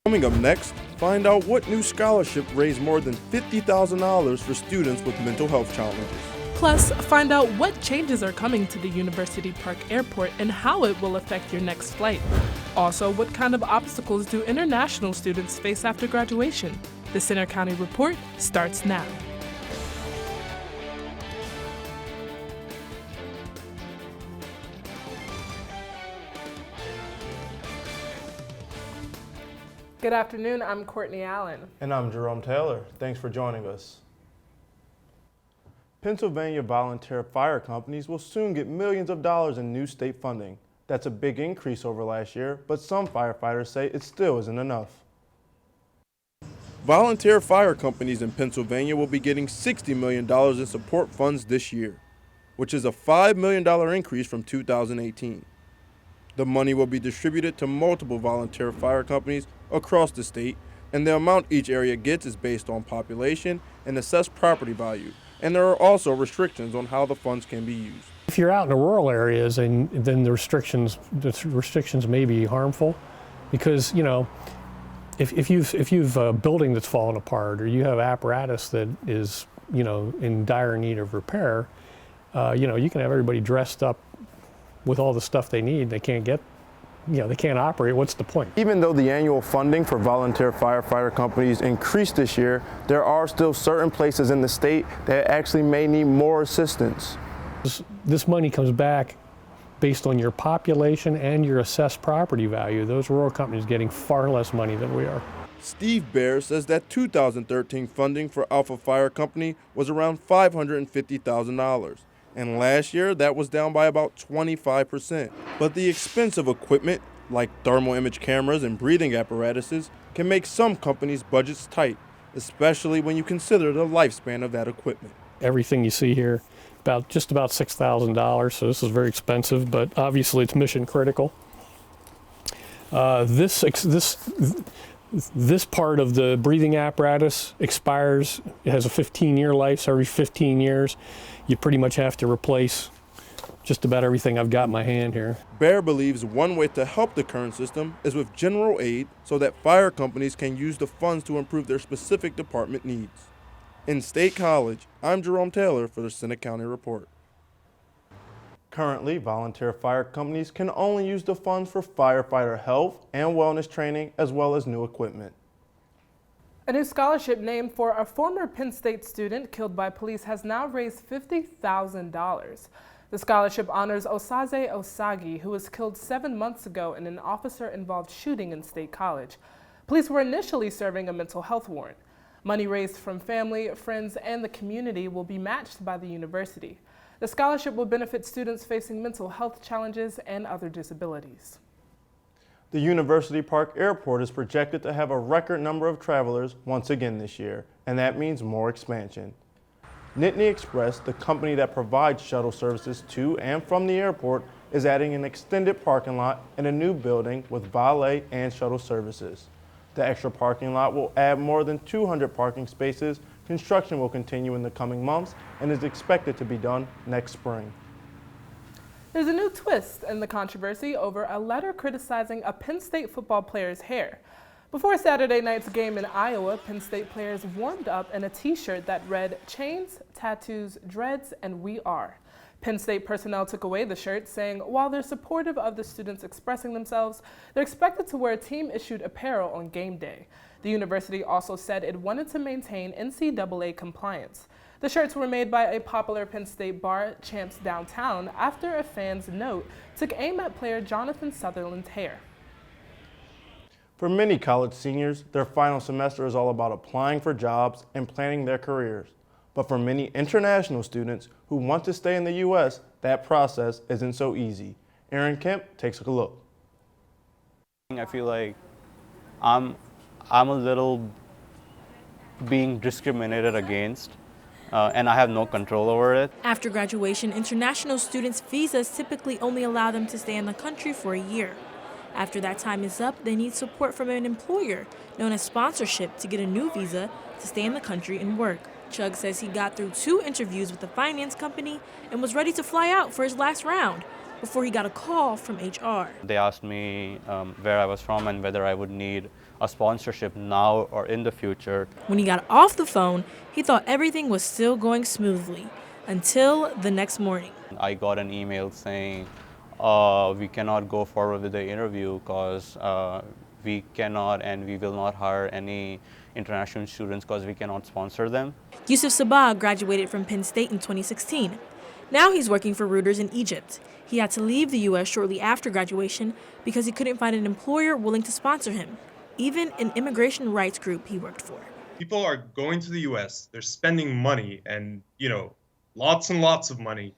Coming up next, find out what new scholarship raised more than $50,000 for students with mental health challenges. Plus, find out what changes are coming to the University Park Airport and how it will affect your next flight. Also, what kind of obstacles do international students face after graduation? The Center County Report starts now. Good afternoon, I'm Courtney Allen. And I'm Jerome Taylor. Thanks for joining us. Pennsylvania volunteer fire companies will soon get millions of dollars in new state funding. That's a big increase over last year, but some firefighters say it still isn't enough. Volunteer fire companies in Pennsylvania will be getting $60 million in support funds this year, which is a $5 million increase from 2018. The money will be distributed to multiple volunteer fire companies across the state, and the amount each area gets is based on population and assessed property value, and there are also restrictions on how the funds can be used. If you're out in the rural areas, and then the restrictions may be harmful, because if you've a building that's fallen apart, or you have apparatus that is in dire need of repair, you can have everybody dressed up with all the stuff they need. They can't get, they can't operate. What's the point? Even though the annual funding for volunteer firefighter companies increased this year, there are still certain places in the state that actually may need more assistance. This money comes back based on your population and your assessed property value. Those rural companies are getting far less money than we are. Steve Baer says that 2013 funding for Alpha Fire Company was around $550,000. And last year, that was down by about 25%. But the expensive equipment, like thermal image cameras and breathing apparatuses, can make some companies' budgets tight, especially when you consider the lifespan of that equipment. Everything you see here, just about $6,000, so this is very expensive, but obviously it's mission critical. This part of the breathing apparatus expires. It has a 15-year life, so every 15 years you pretty much have to replace just about everything I've got in my hand here. Baer believes one way to help the current system is with general aid so that fire companies can use the funds to improve their specific department needs. In State College, I'm Jerome Taylor for the Senate County Report. Currently, volunteer fire companies can only use the funds for firefighter health and wellness training, as well as new equipment. A new scholarship named for a former Penn State student killed by police has now raised $50,000. The scholarship honors Osaze Osagi, who was killed 7 months ago in an officer-involved shooting in State College. Police were initially serving a mental health warrant. Money raised from family, friends, and the community will be matched by the university. The scholarship will benefit students facing mental health challenges and other disabilities. The University Park Airport is projected to have a record number of travelers once again this year, and that means more expansion. Nittany Express, the company that provides shuttle services to and from the airport, is adding an extended parking lot and a new building with valet and shuttle services. The extra parking lot will add more than 200 parking spaces. Construction will continue in the coming months and is expected to be done next spring. There's a new twist in the controversy over a letter criticizing a Penn State football player's hair. Before Saturday night's game in Iowa, Penn State players warmed up in a t-shirt that read, "Chains, tattoos, dreads, and we are." Penn State personnel took away the shirt, saying while they're supportive of the students expressing themselves, they're expected to wear team-issued apparel on game day. The university also said it wanted to maintain NCAA compliance. The shirts were made by a popular Penn State bar, Champs Downtown, after a fan's note took aim at player Jonathan Sutherland's hair. For many college seniors, their final semester is all about applying for jobs and planning their careers. But for many international students who want to stay in the U.S., that process isn't so easy. Aaron Kemp takes a look. I feel like I'm a little being discriminated against, and I have no control over it. After graduation, international students' visas typically only allow them to stay in the country for a year. After that time is up, they need support from an employer, known as sponsorship, to get a new visa to stay in the country and work. Chug says he got through 2 interviews with a finance company and was ready to fly out for his last round. before he got a call from HR. They asked me where I was from and whether I would need a sponsorship now or in the future. When he got off the phone, he thought everything was still going smoothly until the next morning. I got an email saying, we cannot go forward with the interview because we cannot and we will not hire any international students because we cannot sponsor them. Yusuf Sabah graduated from Penn State in 2016. Now he's working for Reuters in Egypt. He had to leave the U.S. shortly after graduation because he couldn't find an employer willing to sponsor him, even an immigration rights group he worked for. People are going to the U.S., they're spending money and, lots and lots of money,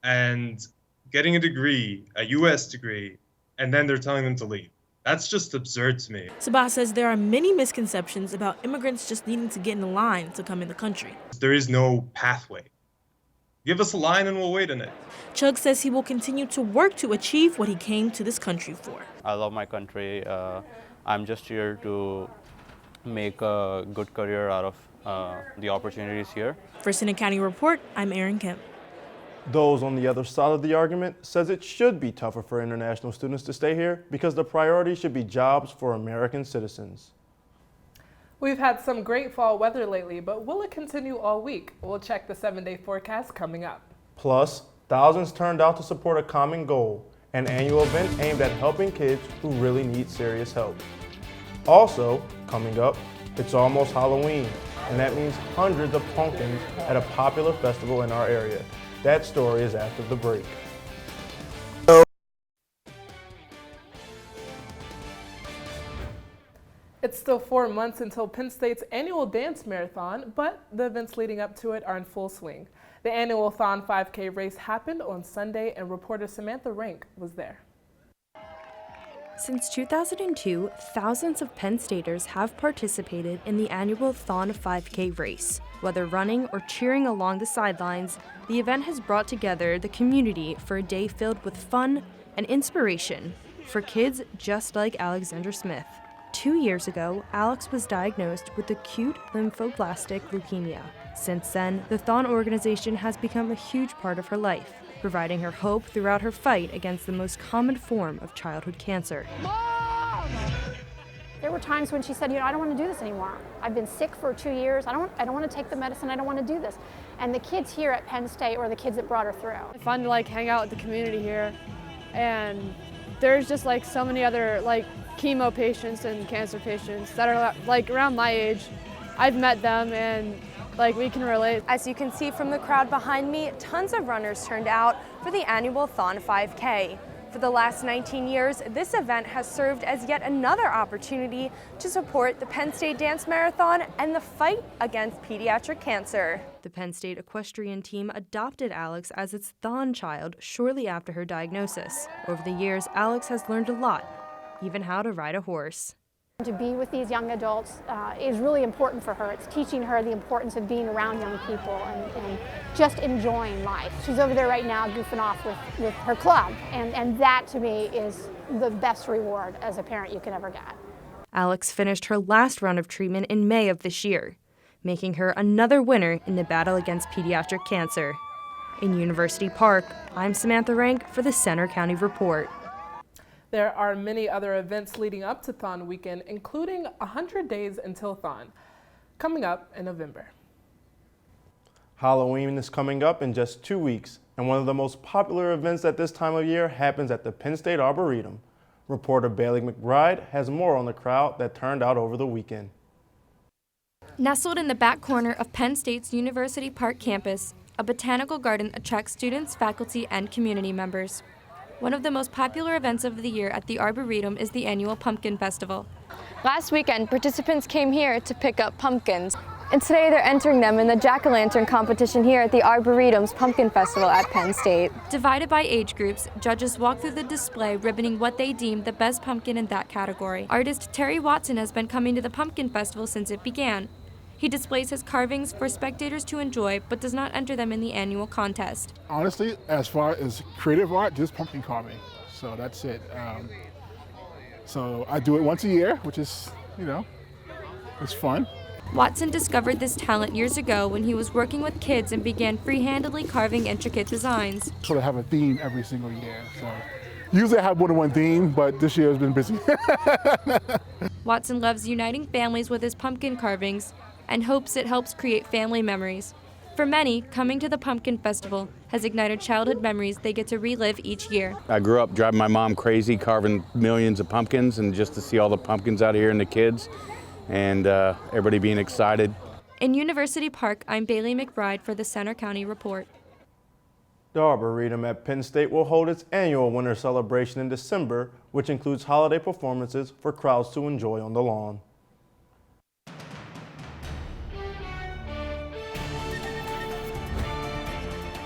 and getting a degree, a U.S. degree, and then they're telling them to leave. That's just absurd to me. Sabah says there are many misconceptions about immigrants just needing to get in a line to come in the country. There is no pathway. Give us a line and we'll wait in it. Chugg says he will continue to work to achieve what he came to this country for. I love my country. I'm just here to make a good career out of the opportunities here. For Senate County Report, I'm Erin Kemp. Those on the other side of the argument says it should be tougher for international students to stay here because the priority should be jobs for American citizens. We've had some great fall weather lately, but will it continue all week? We'll check the 7-day forecast coming up. Plus, thousands turned out to support a common goal, an annual event aimed at helping kids who really need serious help. Also, coming up, it's almost Halloween, and that means hundreds of pumpkins at a popular festival in our area. That story is after the break. It's still 4 months until Penn State's annual dance marathon, but the events leading up to it are in full swing. The annual Thon 5K race happened on Sunday, and reporter Samantha Rank was there. Since 2002, thousands of Penn Staters have participated in the annual Thon 5K race. Whether running or cheering along the sidelines, the event has brought together the community for a day filled with fun and inspiration for kids just like Alexandra Smith. 2 years ago, Alex was diagnosed with acute lymphoblastic leukemia. Since then, the Thon organization has become a huge part of her life, providing her hope throughout her fight against the most common form of childhood cancer. Mom! There were times when she said, I don't want to do this anymore. I've been sick for 2 years. I don't want to take the medicine. I don't want to do this. And the kids here at Penn State were the kids that brought her through. It's fun to hang out with the community here, and there's just so many other chemo patients and cancer patients that are around my age. I've met them and we can relate. As you can see from the crowd behind me, tons of runners turned out for the annual Thon 5K. For the last 19 years, this event has served as yet another opportunity to support the Penn State Dance Marathon and the fight against pediatric cancer. The Penn State equestrian team adopted Alex as its Thon child shortly after her diagnosis. Over the years, Alex has learned a lot, even how to ride a horse. To be with these young adults is really important for her. It's teaching her the importance of being around young people and just enjoying life. She's over there right now goofing off with her club, and that to me is the best reward as a parent you can ever get. Alex finished her last round of treatment in May of this year, making her another winner in the battle against pediatric cancer. In University Park, I'm Samantha Rank for the Center County Report. There are many other events leading up to Thon weekend, including 100 Days Until Thon, coming up in November. Halloween is coming up in just 2 weeks, and one of the most popular events at this time of year happens at the Penn State Arboretum. Reporter Bailey McBride has more on the crowd that turned out over the weekend. Nestled in the back corner of Penn State's University Park campus, a botanical garden attracts students, faculty, and community members. One of the most popular events of the year at the Arboretum is the annual Pumpkin Festival. Last weekend, participants came here to pick up pumpkins. And today they're entering them in the jack-o'-lantern competition here at the Arboretum's Pumpkin Festival at Penn State. Divided by age groups, judges walk through the display ribboning what they deem the best pumpkin in that category. Artist Terry Watson has been coming to the Pumpkin Festival since it began. He displays his carvings for spectators to enjoy, but does not enter them in the annual contest. Honestly, as far as creative art, just pumpkin carving. So that's it. So I do it once a year, which is, it's fun. Watson discovered this talent years ago when he was working with kids and began free-handedly carving intricate designs. Sort of have a theme every single year. So usually I have more than one theme, but this year has been busy. Watson loves uniting families with his pumpkin carvings and hopes it helps create family memories. For many, coming to the Pumpkin Festival has ignited childhood memories they get to relive each year. I grew up driving my mom crazy, carving millions of pumpkins, and just to see all the pumpkins out here and the kids, and everybody being excited. In University Park, I'm Bailey McBride for the Center County Report. The Arboretum at Penn State will hold its annual winter celebration in December, which includes holiday performances for crowds to enjoy on the lawn.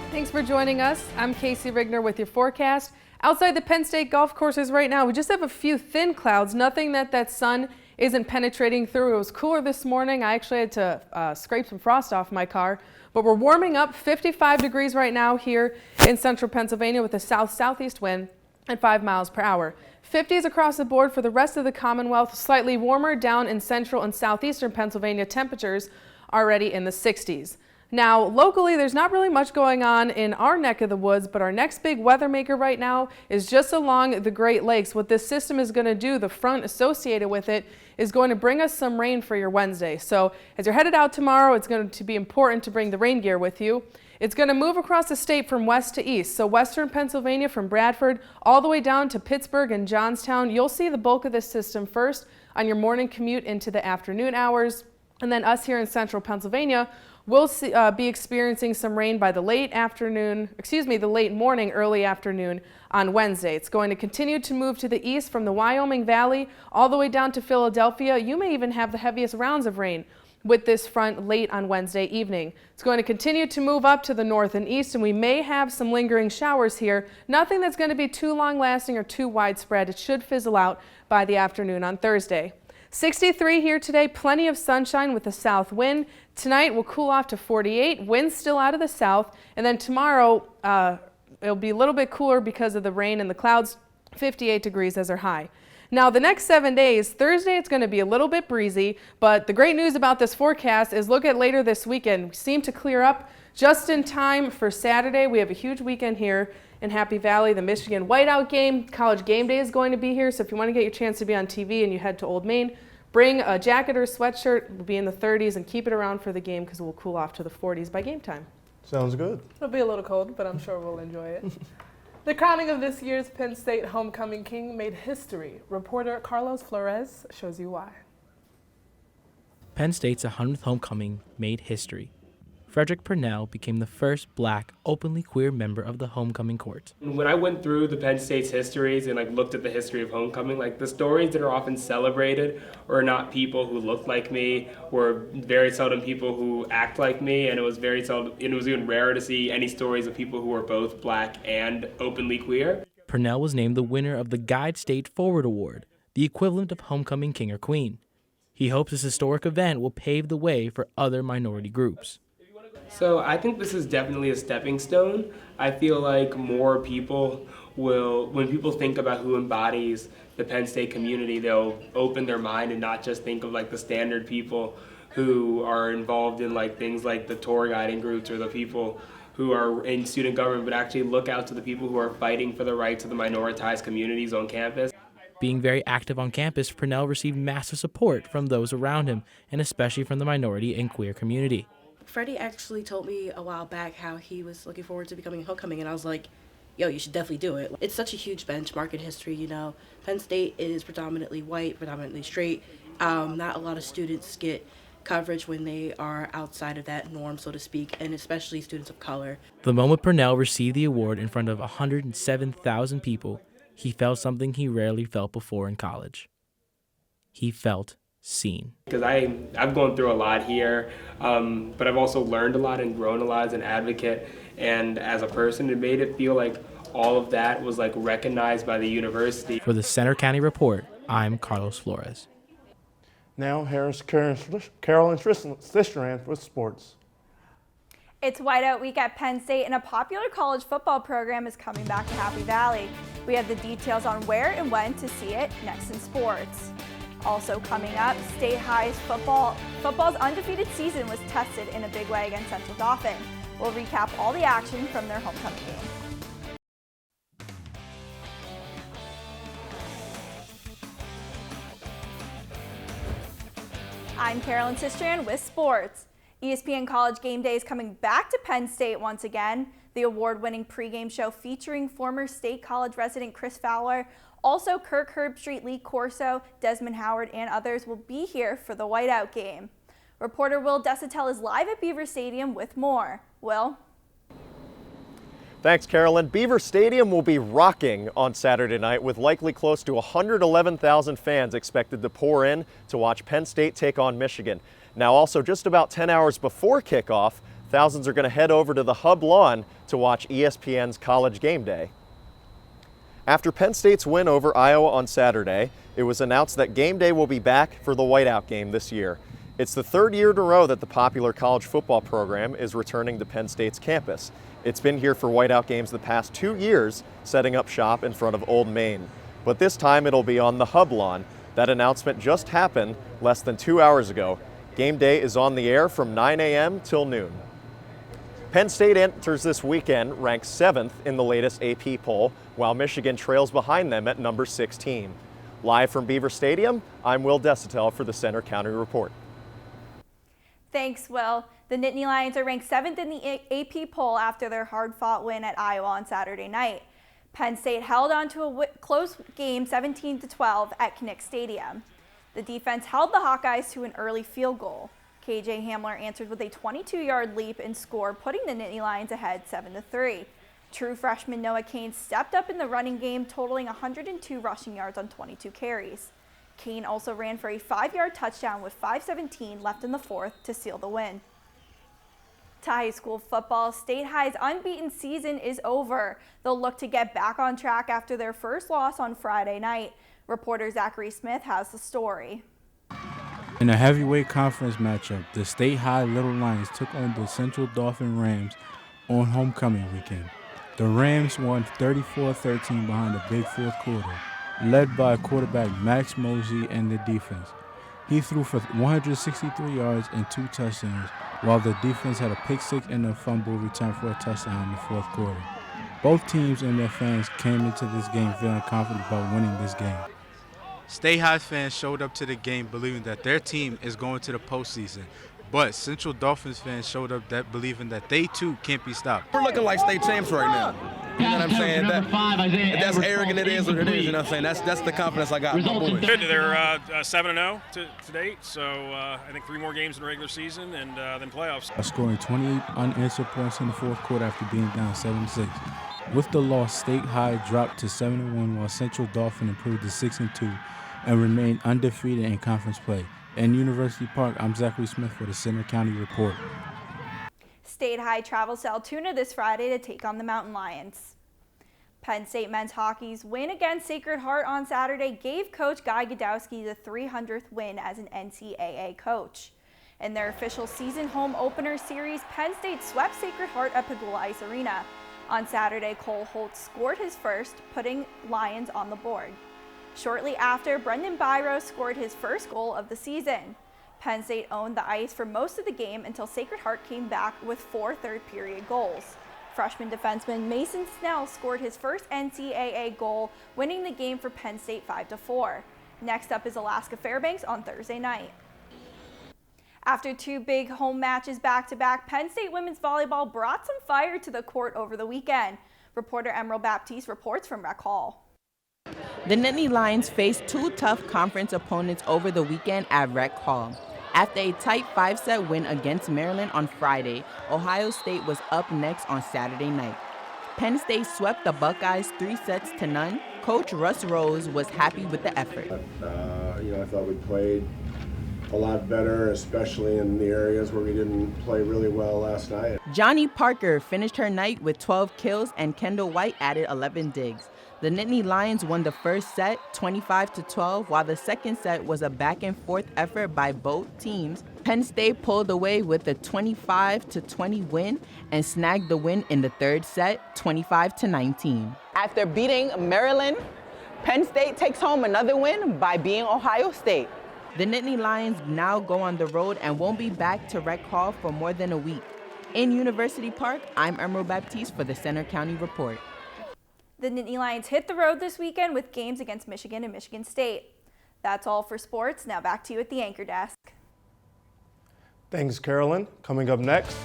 Thanks for joining us. I'm Casey Rigner with your forecast. Outside the Penn State golf courses right now, we just have a few thin clouds, nothing that sun isn't penetrating through. It was cooler this morning. I actually had to scrape some frost off my car, but we're warming up. 55 degrees right now here in central Pennsylvania with a south-southeast wind at 5 miles per hour. 50s across the board for the rest of the Commonwealth, slightly warmer down in central and southeastern Pennsylvania. Temperatures already in the 60s. Now, locally, there's not really much going on in our neck of the woods, but our next big weather maker right now is just along the Great Lakes. What this system is going to do, the front associated with it, is going to bring us some rain for your Wednesday. So as you're headed out tomorrow, it's going to be important to bring the rain gear with you. It's going to move across the state from west to east. So western Pennsylvania from Bradford all the way down to Pittsburgh and Johnstown. You'll see the bulk of this system first on your morning commute into the afternoon hours. And then us here in central Pennsylvania, we'll be experiencing some rain by the late morning, early afternoon on Wednesday. It's going to continue to move to the east from the Wyoming Valley all the way down to Philadelphia. You may even have the heaviest rounds of rain with this front late on Wednesday evening. It's going to continue to move up to the north and east, and we may have some lingering showers here. Nothing that's going to be too long lasting or too widespread. It should fizzle out by the afternoon on Thursday. 63 here today, plenty of sunshine with a south wind. Tonight will cool off to 48, winds still out of the south, and then tomorrow it'll be a little bit cooler because of the rain and the clouds, 58 degrees as our high. Now the next 7 days, Thursday it's going to be a little bit breezy, but the great news about this forecast is look at later this weekend. We seem to clear up just in time for Saturday. We have a huge weekend here in Happy Valley. The Michigan Whiteout game, College Game Day is going to be here, so if you want to get your chance to be on TV and you head to Old Main, bring a jacket or a sweatshirt. We'll be in the 30s and keep it around for the game because we'll cool off to the 40s by game time. Sounds good. It'll be a little cold, but I'm sure we'll enjoy it. The crowning of this year's Penn State Homecoming King made history. Reporter Carlos Flores shows you why. Penn State's 100th homecoming made history. Frederick Purnell became the first black, openly queer member of the homecoming court. When I went through the Penn State's histories and looked at the history of homecoming, the stories that are often celebrated are not people who look like me, or very seldom people who act like me, and it was very seldom, and it was even rarer to see any stories of people who were both black and openly queer. Purnell was named the winner of the Guide State Forward Award, the equivalent of homecoming king or queen. He hopes this historic event will pave the way for other minority groups. So I think this is definitely a stepping stone. I feel like more people will, when people think about who embodies the Penn State community, they'll open their mind and not just think of the standard people who are involved in things like the tour guiding groups or the people who are in student government, but actually look out to the people who are fighting for the rights of the minoritized communities on campus. Being very active on campus, Purnell received massive support from those around him, and especially from the minority and queer community. Freddie actually told me a while back how he was looking forward to becoming a homecoming, and I was like, yo, you should definitely do it. It's such a huge benchmark in history, Penn State is predominantly white, predominantly straight. Not a lot of students get coverage when they are outside of that norm, so to speak, and especially students of color. The moment Purnell received the award in front of 107,000 people, he felt something he rarely felt before in college. He felt seen. Because I've gone through a lot here, but I've also learned a lot and grown a lot as an advocate and as a person. It made it feel like all of that was recognized by the university. For the Center County Report, I'm Carlos Flores. Now here's Carolyn Sistrand with sports. It's Whiteout Week at Penn State, and a popular college football program is coming back to Happy Valley. We have the details on where and when to see it next in sports. Also coming up, State High's football's undefeated season was tested in a big way against Central Dauphin. We'll recap all the action from their homecoming game. I'm Carolyn Sistrand with sports. ESPN College Game Day is coming back to Penn State once again. The award-winning pregame show featuring former State College resident Chris Fowler, also Kirk Herbstreit, Lee Corso, Desmond Howard, and others will be here for the whiteout game. Reporter Will Desitel is live at Beaver Stadium with more. Will? Thanks, Carolyn. Beaver Stadium will be rocking on Saturday night with likely close to 111,000 fans expected to pour in to watch Penn State take on Michigan. Now also just about 10 hours before kickoff, thousands are going to head over to the Hub Lawn to watch ESPN's College Game Day. After Penn State's win over Iowa on Saturday, it was announced that Game Day will be back for the whiteout game this year. It's the third year in a row that the popular college football program is returning to Penn State's campus. It's been here for whiteout games the past 2 years, setting up shop in front of Old Main. But this time it'll be on the Hub Lawn. That announcement just happened less than 2 hours ago. Game Day is on the air from 9 a.m. till noon. Penn State enters this weekend ranked 7th in the latest AP poll, while Michigan trails behind them at number 16. Live from Beaver Stadium, I'm Will Desitel for the Center County Report. Thanks, Will. The Nittany Lions are ranked 7th in the AP poll after their hard-fought win at Iowa on Saturday night. Penn State held on to a close game 17-12 at Kinnick Stadium. The defense held the Hawkeyes to an early field goal. KJ Hamler answered with a 22-yard leap and score, putting the Nittany Lions ahead 7-3. True freshman Noah Kane stepped up in the running game, totaling 102 rushing yards on 22 carries. Kane also ran for a 5-yard touchdown with 5:17 left in the fourth to seal the win. To high school football, State High's unbeaten season is over. They'll look to get back on track after their first loss on Friday night. Reporter Zachary Smith has the story. In a heavyweight conference matchup, the State High Little Lions took on the Central Dauphin Rams on homecoming weekend. The Rams won 34-13 behind a big fourth quarter, led by quarterback Max Mosey and the defense. He threw for 163 yards and 2 touchdowns, while the defense had a pick six and a fumble return for a touchdown in the fourth quarter. Both teams and their fans came into this game feeling confident about winning this game. State High fans showed up to the game believing that their team is going to the postseason, but Central Dolphins fans showed up believing that they too can't be stopped. We're looking like state champs right now. You know what I'm saying? That's arrogant. It is what it is. You know what I'm saying? That's the confidence I got. Good. They're 7-0 to date, so I think 3 more games in the regular season and then playoffs. Scoring 28 unanswered points in the fourth quarter after being down 7-6. With the loss, State High dropped to 7-1, while Central Dauphin improved to 6-2 and remained undefeated in conference play. In University Park, I'm Zachary Smith for the Center County Report. State High travels to Altoona this Friday to take on the Mountain Lions. Penn State men's hockey's win against Sacred Heart on Saturday gave coach Guy Godowski the 300th win as an NCAA coach. In their official season home opener series, Penn State swept Sacred Heart at Pagula Ice Arena. On Saturday, Cole Holt scored his first, putting Lions on the board. Shortly after, Brendan Byro scored his first goal of the season. Penn State owned the ice for most of the game until Sacred Heart came back with 4 third-period goals. Freshman defenseman Mason Snell scored his first NCAA goal, winning the game for Penn State 5-4. Next up is Alaska Fairbanks on Thursday night. After 2 big home matches back-to-back, Penn State women's volleyball brought some fire to the court over the weekend. Reporter Emerald Baptiste reports from Rec Hall. The Nittany Lions faced 2 tough conference opponents over the weekend at Rec Hall. After a tight 5-set win against Maryland on Friday, Ohio State was up next on Saturday night. Penn State swept the Buckeyes 3-0. Coach Russ Rose was happy with the effort. I thought we played a lot better, especially in the areas where we didn't play really well last night. Johnny Parker finished her night with 12 kills and Kendall White added 11 digs. The Nittany Lions won the first set 25-12, while the second set was a back-and-forth effort by both teams. Penn State pulled away with a 25-20 win and snagged the win in the third set 25-19. After beating Maryland, Penn State takes home another win by beating Ohio State. The Nittany Lions now go on the road and won't be back to Rec Hall for more than a week. In University Park, I'm Emerald Baptiste for the Center County Report. The Nittany Lions hit the road this weekend with games against Michigan and Michigan State. That's all for sports. Now back to you at the anchor desk. Thanks, Carolyn. Coming up next,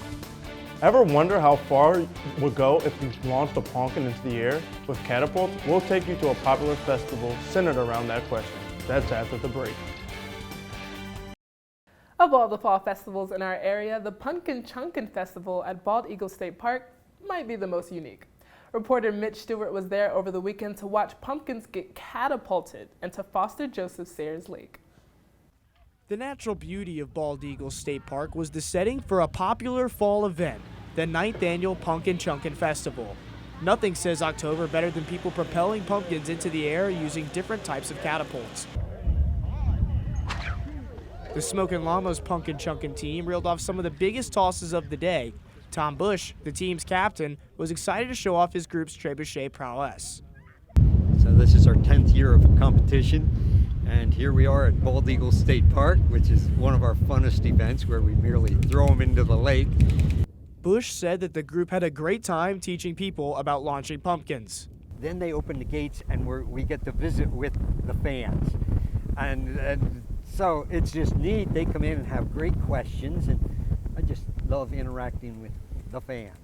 ever wonder how far you would go if you launched a pumpkin into the air with catapults? We'll take you to a popular festival centered around that question. That's after the break. Of all the fall festivals in our area, the Pumpkin Chunkin' Festival at Bald Eagle State Park might be the most unique. Reporter Mitch Stewart was there over the weekend to watch pumpkins get catapulted into Foster Joseph Sayers Lake. The natural beauty of Bald Eagle State Park was the setting for a popular fall event, the 9th annual Pumpkin Chunkin' Festival. Nothing says October better than people propelling pumpkins into the air using different types of catapults. The Smokin' Llamas Pumpkin Chunkin' team reeled off some of the biggest tosses of the day. Tom Bush, the team's captain, was excited to show off his group's trebuchet prowess. So this is our 10th year of competition, and here we are at Bald Eagle State Park, which is one of our funnest events where we merely throw them into the lake. Bush said that the group had a great time teaching people about launching pumpkins. Then they open the gates and we get to visit with the fans. And so it's just neat. They come in and have great questions, and I just love interacting with the fans.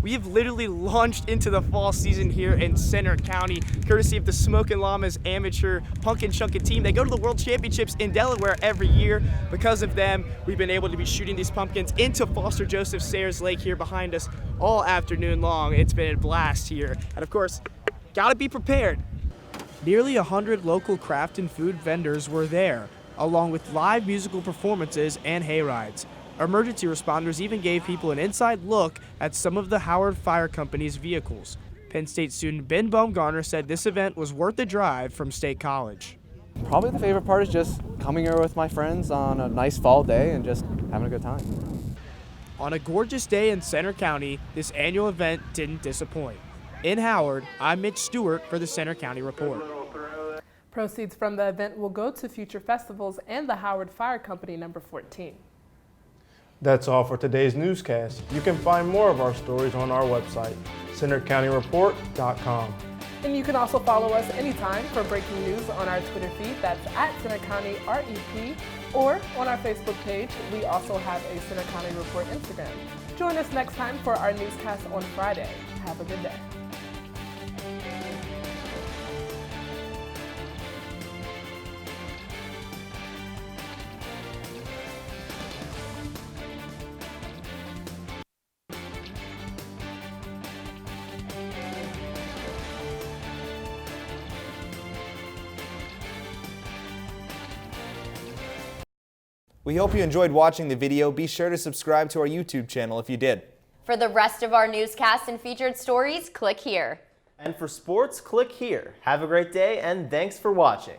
We have literally launched into the fall season here in Center County, courtesy of the Smokin' Llamas amateur Pumpkin Chunkin' team. They go to the World Championships in Delaware every year. Because of them, we've been able to be shooting these pumpkins into Foster Joseph Sayers Lake here behind us all afternoon long. It's been a blast here. And of course, gotta be prepared. Nearly 100 local craft and food vendors were there, along with live musical performances and hayrides. Emergency responders even gave people an inside look at some of the Howard Fire Company's vehicles. Penn State student Ben Baumgartner said this event was worth the drive from State College. Probably the favorite part is just coming here with my friends on a nice fall day and just having a good time. On a gorgeous day in Center County, this annual event didn't disappoint. In Howard, I'm Mitch Stewart for the Center County Report. Proceeds from the event will go to future festivals and the Howard Fire Company number 14. That's all for today's newscast. You can find more of our stories on our website, centercountyreport.com. And you can also follow us anytime for breaking news on our Twitter feed, that's at Center County REP, or on our Facebook page. We also have a Center County Report Instagram. Join us next time for our newscast on Friday. Have a good day. We hope you enjoyed watching the video. Be sure to subscribe to our YouTube channel if you did. For the rest of our newscasts and featured stories, click here. And for sports, click here. Have a great day, and thanks for watching.